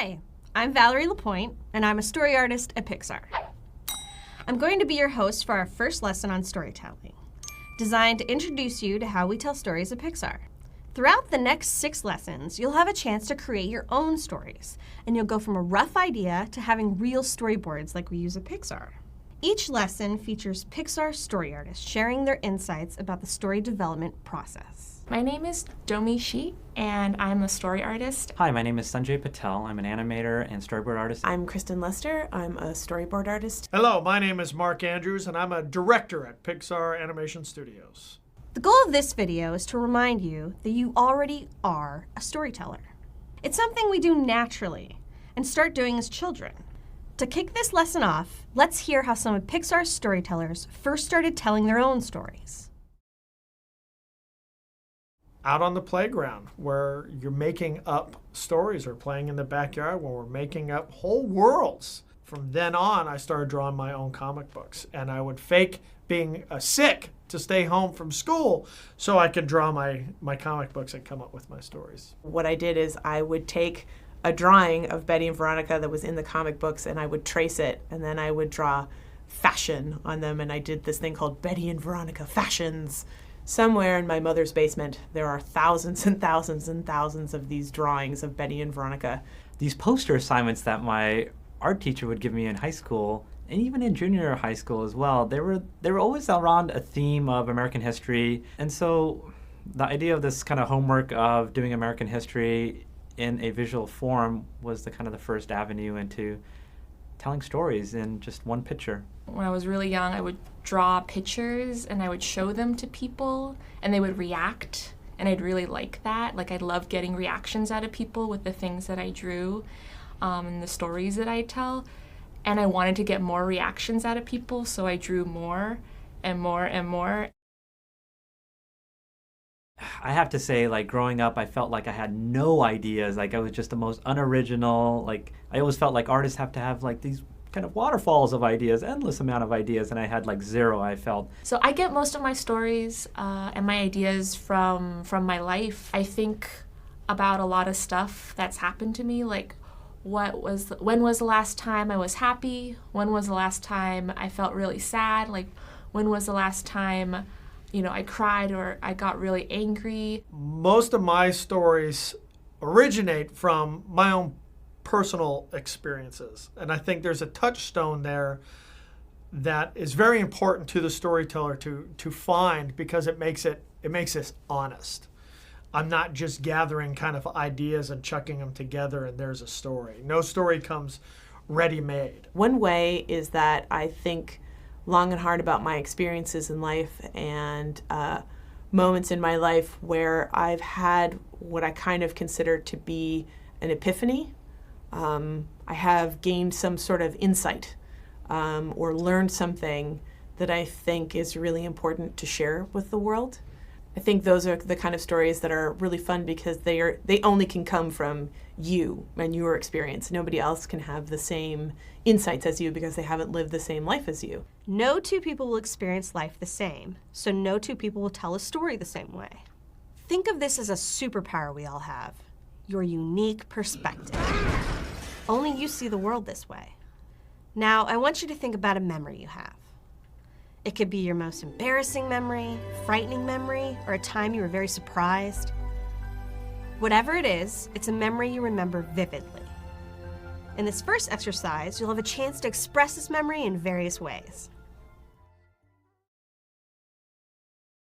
Hi, I'm Valerie Lapointe, and I'm a story artist at Pixar. I'm going to be your host for our first lesson on storytelling, designed to introduce you to how we tell stories at Pixar. Throughout the next 6 lessons, you'll have a chance to create your own stories, and you'll go from a rough idea to having real storyboards like we use at Pixar. Each lesson features Pixar story artists sharing their insights about the story development process. My name is Domi Shi, and I'm a story artist. Hi, my name is Sanjay Patel. I'm an animator and storyboard artist. I'm Kristen Lester. I'm a storyboard artist. Hello, my name is Mark Andrews, and I'm a director at Pixar Animation Studios. The goal of this video is to remind you that you already are a storyteller. It's something we do naturally and start doing as children. To kick this lesson off, let's hear how some of Pixar's storytellers first started telling their own stories. Out on the playground, where you're making up stories, or playing in the backyard where we're making up whole worlds. From then on, I started drawing my own comic books, and I would fake being sick to stay home from school so I could draw my comic books and come up with my stories. What I did is I would take a drawing of Betty and Veronica that was in the comic books, and I would trace it, and then I would draw fashion on them, and I did this thing called Betty and Veronica Fashions. Somewhere in my mother's basement, there are thousands and thousands and thousands of these drawings of Betty and Veronica. These poster assignments that my art teacher would give me in high school, and even in junior high school as well, they were always around a theme of American history. And so the idea of this kind of homework of doing American history in a visual form was the first avenue into telling stories in just one picture. When I was really young, I would draw pictures and I would show them to people and they would react, and I'd really like that. Like, I love getting reactions out of people with the things that I drew and the stories that I tell. And I wanted to get more reactions out of people, so I drew more and more and more. I have to say, growing up, I felt like I had no ideas. I was just the most unoriginal. I always felt like artists have to have these kind of waterfalls of ideas, endless amount of ideas, and I had zero, I felt. So I get most of my stories and my ideas from my life. I think about a lot of stuff that's happened to me, like when was the last time I was happy? When was the last time I felt really sad? When was the last time I cried or I got really angry? Most of my stories originate from my own personal experiences. And I think there's a touchstone there that is very important to the storyteller to find, because it makes us honest. I'm not just gathering kind of ideas and chucking them together and there's a story. No story comes ready-made. One way is that I think long and hard about my experiences in life and moments in my life where I've had what I kind of consider to be an epiphany. I have gained some sort of insight or learned something that I think is really important to share with the world. I think those are the kind of stories that are really fun because they only can come from you and your experience. Nobody else can have the same insights as you because they haven't lived the same life as you. No two people will experience life the same, so no two people will tell a story the same way. Think of this as a superpower we all have, your unique perspective. Only you see the world this way. Now, I want you to think about a memory you have. It could be your most embarrassing memory, frightening memory, or a time you were very surprised. Whatever it is, it's a memory you remember vividly. In this first exercise, you'll have a chance to express this memory in various ways.